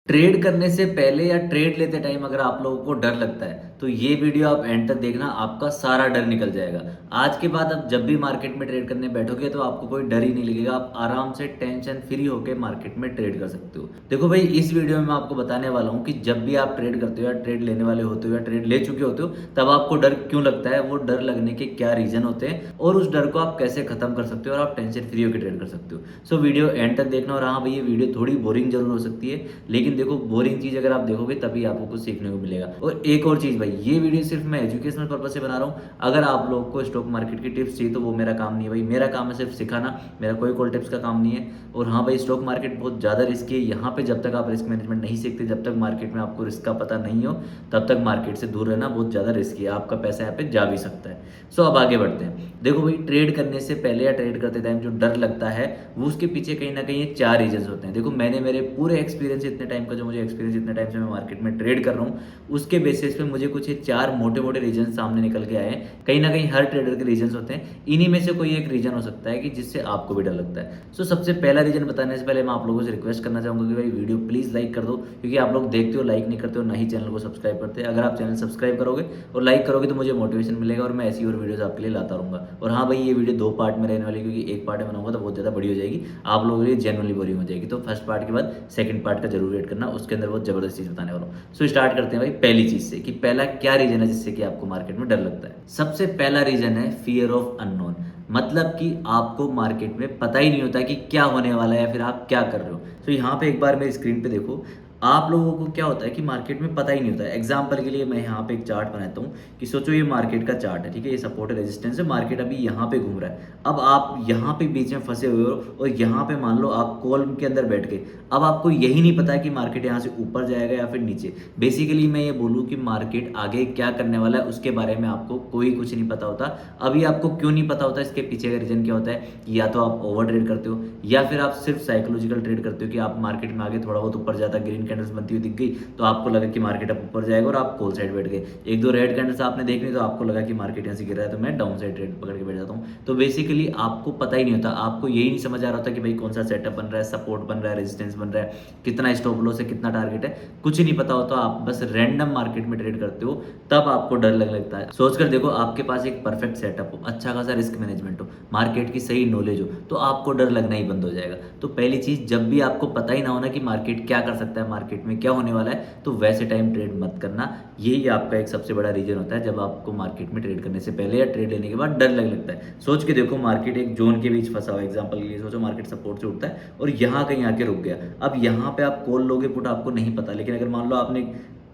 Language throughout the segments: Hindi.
ट्रेड करने से पहले या ट्रेड लेते टाइम अगर आप लोगों को डर लगता है तो ये वीडियो आप एंड तक देखना, आपका सारा डर निकल जाएगा। आज के बाद आप जब भी मार्केट में ट्रेड करने बैठोगे तो आपको कोई डर ही नहीं लगेगा। आप आराम से टेंशन फ्री होकर मार्केट में ट्रेड कर सकते हो। देखो भाई, इस वीडियो में मैं आपको बताने वाला हूँ कि जब भी आप ट्रेड करते हो या ट्रेड लेने वाले होते हो या ट्रेड ले चुके होते हो तब आपको डर क्यों लगता है, वो डर लगने के क्या रीजन होते हैं और उस डर को आप कैसे खत्म कर सकते हो और आप टेंशन फ्री होकर ट्रेड कर सकते हो। सो वीडियो एंड तक देखना। और हाँ भाई, ये वीडियो थोड़ी बोरिंग जरूर हो सकती है, लेकिन देखो बोरिंग चीज अगर आप देखोगे तभी आपको कुछ सीखने को मिलेगा। और एक और चीज भाई, ये वीडियो सिर्फ मैं एजुकेशनल पर्पज से बना रहा हूँ। अगर आप लोगों को स्टॉक मार्केट की टिप्स चाहिए तो वो मेरा काम नहीं है भाई। मेरा काम है सिर्फ सिखाना, मेरा कोई कॉल टिप्स का काम नहीं है। और हाँ भाई, स्टॉक मार्केट बहुत ज़्यादा रिस्की है। यहाँ पे जब तक आप रिस्क मैनेजमेंट नहीं सीखते, जब तक मार्केट में आपको रिस्क का पता नहीं हो, तब तक मार्केट से दूर रहना बहुत ज़्यादा रिस्की है। आपका पैसा यहाँ पे जा भी सकता है। सो अब आगे बढ़ते हैं। देखो भाई, ट्रेड करने से पहले या ट्रेड करते टाइम जो डर लगता है वो उसके पीछे कहीं ना कहीं चार रीजन होते हैं। देखो, मैंने मेरे पूरे एक्सपीरियंस इतने टाइम का, जो मुझे एक्सपीरियंस इतने टाइम से मैं मार्केट में ट्रेड कर रहा हूँ, उसके बेसिस पे मुझे कुछ ये चार मोटे मोटे रीजन सामने निकल के आए हैं। कहीं ना कहीं हर ट्रेडर के रीजन होते हैं, इन्हीं में से कोई एक रीजन हो सकता है कि जिससे आपको भी डर लगता है। सो सबसे पहला रीजन बताने से पहले मैं आप लोगों से रिक्वेस्ट करना चाहूंगा कि भाई वीडियो प्लीज लाइक कर दो, क्योंकि आप लोग देखते हो लाइक नहीं करते हो, ना ही चैनल को सब्सक्राइब करते हैं। अगर आप चैनल सब्सक्राइब करोगे और लाइक करोगे तो मुझे मोटिवेशन मिलेगा और मैं ऐसी और वीडियोस आपके लिए लाता रहूंगा। और हाँ भाई, ये वीडियो दो पार्ट में रहने वाली है, क्योंकि एक पार्ट में बनाऊंगा तो बहुत ज़्यादा बड़ी हो जाएगी, आप लोगों के लिए जेनुअली बोरिंग हो जाएगी। तो फर्स्ट पार्ट के बाद सेकंड पार्ट का जरूर वेट करना, उसके अंदर बहुत जबरदस्त चीज़ बताने वाला हूँ। सो स्टार्ट करते हैं भाई पहली चीज़ से कि पहला क्या रीजन है जिससे कि आपको मार्केट में डर लगता है। सबसे पहला रीजन है फियर ऑफ अननोन। मतलब कि आपको मार्केट में पता ही नहीं होता कि क्या होने वाला है या फिर आप क्या कर रहे हो। तो यहाँ पे एक बार मेरी स्क्रीन पे देखो, आप लोगों को क्या होता है कि मार्केट में पता ही नहीं होता है। एग्जाम्पल के लिए मैं यहाँ पे एक चार्ट बनाता हूँ कि सोचो ये मार्केट का चार्ट है, ठीक है, ये सपोर्ट है, रेजिस्टेंस है, मार्केट अभी यहाँ पे घूम रहा है। अब आप यहाँ पे बीच में फंसे हुए हो और यहाँ पे मान लो आप कॉल के अंदर बैठ के, अब आपको यही नहीं पता है कि मार्केट यहाँ से ऊपर जाएगा या फिर नीचे। बेसिकली मैं ये बोलूँ कि मार्केट आगे क्या करने वाला है उसके बारे में आपको कोई कुछ नहीं पता होता। अभी आपको क्यों नहीं पता होता, इसके पीछे का रीजन क्या होता है कि या तो आप ओवर ट्रेड करते हो या फिर आप सिर्फ साइकोलॉजिकल ट्रेड करते हो कि आप मार्केट में आगे थोड़ा बहुत ऊपर जाता, ग्रीन कैंडल्स बनती हुई दिख गई तो आपको लगा कि मार्केट अब ऊपर जाएगा और आप कॉल साइड बैठ गए। एक दो रेड कैंडल्स आपने देख ली तो आपको लगा कि मार्केट यहाँ से गिर रहा है तो मैं डाउन साइड ट्रेड पकड़ के बैठ जाता हूँ। तो बेसिकली आपको पता ही नहीं होता, आपको यही नहीं समझ आ रहा होता कि भाई कौन सा सेटअप बन रहा है, सपोर्ट बन रहा है, रेजिस्टेंस बन रहा है, कितना स्टॉप लॉस है, कितना टारगेट है, कुछ नहीं पता होता। आप बस रैंडम मार्केट में ट्रेड करते हो, तब आपको डर लगने लगता है। सोचकर देखो, आपके पास एक परफेक्ट सेटअप हो, अच्छा खासा रिस्क मैनेजमेंट हो, मार्केट की सही नॉलेज हो, तो आपको डर लगना ही बंद हो जाएगा। तो पहली चीज, जब भी आपको पता ही ना होना कि मार्केट क्या कर सकता है, मार्केट में क्या होने वाला है, तो वैसे टाइम ट्रेड मत करना। यही आपका एक सबसे बड़ा रीजन होता है जब आपको मार्केट में ट्रेड करने से पहले या ट्रेड लेने के बाद डर लगने लगता है। सोच के देखो, मार्केट एक जोन के बीच फंसा हुआ, एग्जांपल के लिए सोचो मार्केट सपोर्ट से उठता है और यहाँ कहीं आके रुक गया। अब यहाँ पे आप कॉल लोगे पुट आपको नहीं पता, लेकिन अगर मान लो आपने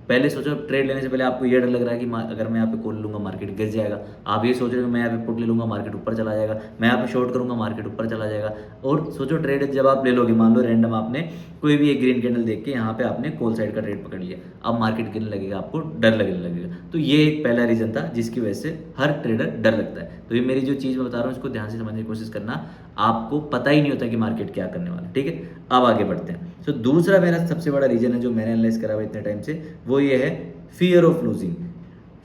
पहले सोचो ट्रेड लेने से पहले आपको ये डर लग रहा है कि अगर मैं यहाँ पे कॉल लूंगा मार्केट गिर जाएगा, आप ये सोच रहे हो मैं यहाँ पे पुट ले लूंगा मार्केट ऊपर चला जाएगा, मैं यहाँ पे शॉर्ट करूंगा मार्केट ऊपर चला जाएगा। और सोचो ट्रेड जब आप ले लोगे, मान लो रैंडम आपने कोई भी एक ग्रीन कैंडल देख के यहाँ पे आपने कॉल साइड का ट्रेड पकड़ लिया, अब मार्केट गिरने लगेगा, आपको डर लगने लगेगा। तो ये एक पहला रीजन था जिसकी वजह से हर ट्रेडर डर लगता है। तो ये मेरी जो चीज़ मैं बता रहा हूँ इसको ध्यान से समझने की कोशिश करना, आपको पता ही नहीं होता कि मार्केट क्या करने वाला है, ठीक है। अब आगे बढ़ते हैं। तो दूसरा मेरा सबसे बड़ा रीजन है जो मैंने एनालाइज करा हुआ इतने टाइम से, वो ये है fear of losing.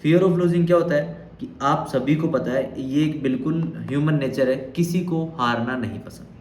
Fear of losing क्या होता है कि आप सभी को पता है, ये एक बिल्कुल ह्यूमन नेचर है, किसी को हारना नहीं पसंद।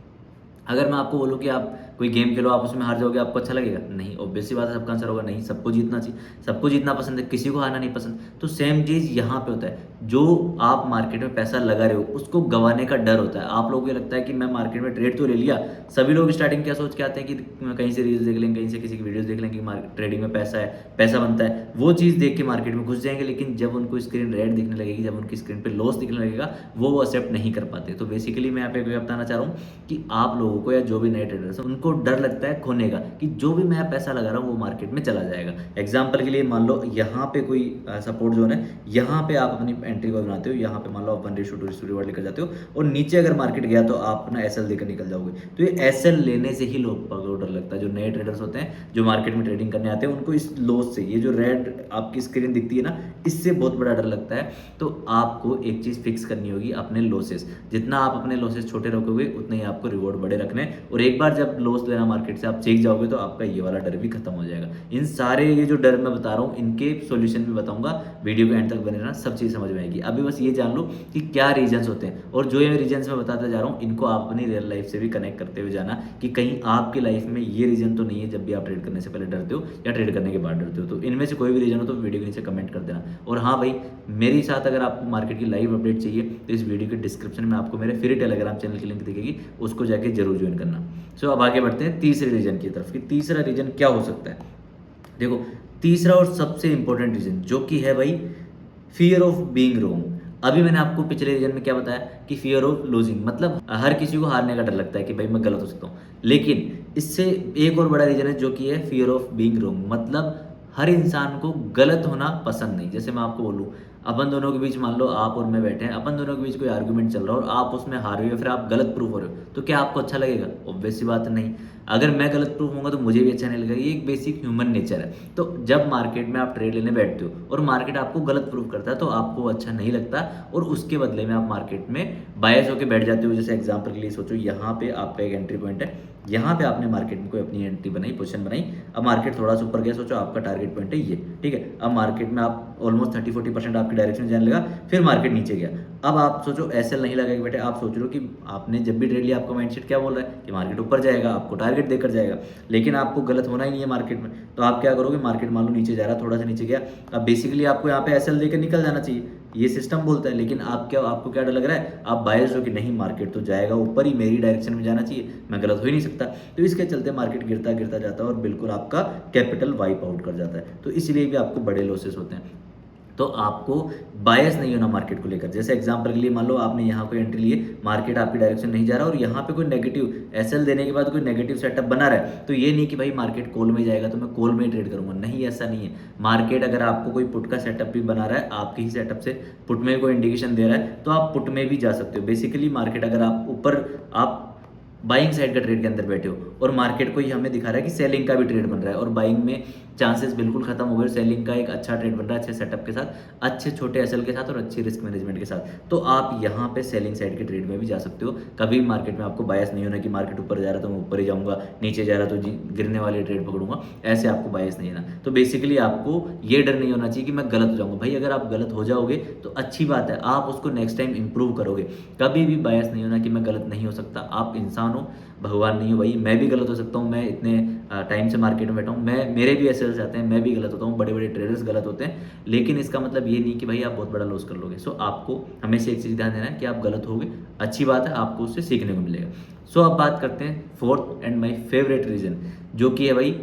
अगर मैं आपको बोलूँ कि आप कोई गेम खेलो, आप उसमें हार जाओगे, आपको अच्छा लगेगा? नहीं। ऑब्वियस सी बात है, सबका आंसर होगा नहीं। सबको जीतना चाहिए, सबको जीतना पसंद है, किसी को हारना नहीं पसंद। तो सेम चीज़ यहाँ पे होता है, जो आप मार्केट में पैसा लगा रहे हो उसको गंवाने का डर होता है। आप लोगों को लगता है कि मैं मार्केट में ट्रेड तो ले लिया, सभी लोग स्टार्टिंग क्या सोच के आते हैं कि कहीं से रील्स देख लेंगे, कहीं से किसी की वीडियोस देख लेंगे कि ट्रेडिंग में पैसा है, पैसा बनता है, वो चीज़ देख के मार्केट में घुस जाएंगे। लेकिन जब उनको स्क्रीन रेड दिखने लगेगी, जब उनकी स्क्रीन पे लॉस दिखने लगेगा, वो एक्सेप्ट नहीं कर पाते। तो बेसिकली मैं यहाँ पे बताना चाह रहा हूँ कि आप लोगों को या जो भी नए ट्रेडर्स हैं उनको डर लगता है खोने का, कि जो भी मैं पैसा लगा रहा हूँ वो मार्केट में चला जाएगा। एग्जाम्पल के लिए मान लो यहाँ पे कोई सपोर्ट जोन है, यहाँ पे आप अपनी एंट्री को बनाते हो, यहाँ पे मान लो आप 1:2 लेकर जाते हो और नीचे अगर मार्केट गया तो आप अपना एसएल देकर निकल जाओगे। तो ये एसएल लेने से ही लोग को डर लगता है। जो नए ट्रेडर्स होते हैं, जो मार्केट में ट्रेडिंग करने आते हैं, उनको इस लॉस से, ये जो रेड आपकी स्क्रीन दिखती है ना, इससे बहुत बड़ा डर लगता है। तो आपको एक चीज़ फिक्स करनी होगी, अपने लॉसेस। जितना आप अपने लॉसेस छोटे रखोगे उतने ही आपको रिवॉर्ड बड़े रखने, और एक बार जब लॉस लेना मार्केट से आप सीख जाओगे तो आपका ये वाला डर भी खत्म हो जाएगा। इन सारे ये जो डर मैं बता रहा हूँ इनके सॉल्यूशन भी बताऊंगा, वीडियो के एंड तक बने रहना, सब चीज़ समझ में आएगी। अभी बस ये जान लो कि क्या रीजंस होते हैं, और जो ये रीजंस मैं बताता जा रहा हूँ इनको आप अपनी रियल लाइफ से भी कनेक्ट करते हुए जाना, कि कहीं आपकी लाइफ में ये रीज़न तो नहीं है जब भी आप ट्रेड करने से पहले डरते हो या ट्रेड करने के बाद डरते हो। तो इनमें से कोई भी रीज़न हो तो वीडियो के नीचे कमेंट कर देना। और हाँ भाई, मेरे साथ अगर आपको मार्केट की लाइव अपडेट चाहिए तो इस वीडियो के डिस्क्रिप्शन में आपको मेरे फ्री टेलीग्राम चैनल की लिंक दिखेगी, उसको जाके जरूर ज्वाइन करना। सो अब आगे बढ़ते हैं तीसरे रीजन की तरफ कि तीसरा रीजन क्या हो सकता है। देखो, तीसरा और सबसे इंपॉर्टेंट रीजन जो कि है भाई फियर ऑफ बीइंग रॉन्ग। अभी मैंने आपको पिछले रीजन में क्या बताया कि फियर ऑफ लूजिंग, मतलब हर किसी को हारने का डर लगता है कि भाई मैं गलत हो सकता हूँ। लेकिन इससे एक और बड़ा रीजन है जो कि है फियर ऑफ बीइंग रॉन्ग, मतलब हर इंसान को गलत होना पसंद नहीं। जैसे मैं आपको बोलूँ, अपन दोनों के बीच मान लो आप और मैं बैठे हैं, अपन दोनों के बीच कोई आर्गुमेंट चल रहा है और आप उसमें हार रहे हो, फिर आप गलत प्रूफ हो रहे हो, तो क्या आपको अच्छा लगेगा? ऑब्वियस सी बात नहीं। अगर मैं गलत प्रूफ होऊंगा तो मुझे भी अच्छा नहीं लगेगा। ये एक बेसिक ह्यूमन नेचर है। तो जब मार्केट में आप ट्रेड लेने बैठते हो और मार्केट आपको गलत प्रूफ करता है तो आपको अच्छा नहीं लगता, और उसके बदले में आप मार्केट में बायस होकर बैठ जाते हो। जैसे एग्जाम्पल के लिए सोचो, यहाँ पे आपका एक एंट्री पॉइंट है, यहाँ पे आपने मार्केट में कोई अपनी एंट्री बनाई, पोजीशन बनाई। अब मार्केट थोड़ा सा ऊपर गया, सोचो आपका टारगेट पॉइंट है ये, ठीक है। अब मार्केट में आप ऑलमोस्ट 30-40% आपकी डायरेक्शन जाने लगा, फिर मार्केट नीचे गया। अब आप सोचो एसएल नहीं लगा बेटे, आप सोच रहे हो कि आपने जब भी ट्रेड लिया आपका माइंडसेट क्या बोल रहा है कि मार्केट ऊपर जाएगा, आपको टारगेट देकर जाएगा। लेकिन आपको गलत होना ही नहीं है मार्केट में, तो आप क्या करोगे? मार्केट मान लो नीचे जा रहा है, थोड़ा सा नीचे गया, अब बेसिकली आपको यहाँ पे एसएल देकर निकल जाना चाहिए, ये सिस्टम बोलता है। लेकिन आपको क्या डर लग रहा है? आप बायस हो कि नहीं मार्केट तो जाएगा ऊपर ही, मेरी डायरेक्शन में जाना चाहिए, मैं गलत हो ही नहीं सकता। तो इसके चलते मार्केट गिरता गिरता जाता है और बिल्कुल आपका कैपिटल वाइप आउट कर जाता है। तो इसलिए भी आपको बड़े लॉसेस होते हैं। तो आपको बायस नहीं होना मार्केट को लेकर। जैसे एग्जांपल के लिए मान लो आपने यहाँ कोई एंट्री लिए, मार्केट आपकी डायरेक्शन नहीं जा रहा और यहाँ पे कोई नेगेटिव एसएल देने के बाद कोई नेगेटिव सेटअप बना रहा है, तो ये नहीं कि भाई मार्केट कॉल में जाएगा तो मैं कॉल में ही ट्रेड करूंगा, नहीं, ऐसा नहीं है। मार्केट अगर आपको कोई पुट का सेटअप भी बना रहा है, आपके ही सेटअप से पुट में कोई इंडिकेशन दे रहा है, तो आप पुट में भी जा सकते हो। बेसिकली मार्केट अगर आप ऊपर, आप बाइंग साइड का ट्रेड के अंदर बैठे हो और मार्केट को ही हमें दिखा रहा है कि सेलिंग का भी ट्रेड बन रहा है और बाइंग में चांसेस बिल्कुल खत्म हो गए, सेलिंग का एक अच्छा ट्रेड बन रहा है अच्छे सेटअप के साथ, अच्छे छोटे एसएल के साथ और अच्छी रिस्क मैनेजमेंट के साथ, तो आप यहाँ पे सेलिंग साइड के ट्रेड में भी जा सकते हो। कभी मार्केट में आपको बायस नहीं होना कि मार्केट ऊपर जा रहा तो मैं ऊपर ही जाऊंगा, नीचे जा रहा तो गिरने वाले ट्रेड पकड़ूंगा, ऐसे आपको बायस नहीं होना। तो बेसिकली आपको ये डर नहीं होना चाहिए कि मैं गलत हो जाऊंगा। भाई अगर आप गलत हो जाओगे तो अच्छी बात है, आप उसको नेक्स्ट टाइम इंप्रूव करोगे। कभी भी बायस नहीं होना कि मैं गलत नहीं हो सकता। आप इंसान हो, भगवान नहीं हो भाई, मैं भी गलत हो सकता हूँ। मैं इतने टाइम से मार्केट में बैठा हूँ, मेरे भी ऐसे जाते हैं, मैं भी गलत होता हूँ, बड़े बड़े ट्रेडर्स गलत होते हैं। लेकिन इसका मतलब ये नहीं कि भाई आप बहुत बड़ा लॉस कर लोगे। सो आपको हमेशा एक चीज़ ध्यान देना है कि आप गलत होगे, अच्छी बात है, आपको उससे सीखने को मिलेगा। सो अब बात करते हैं fourth and my favourite reason, जो कि है भाई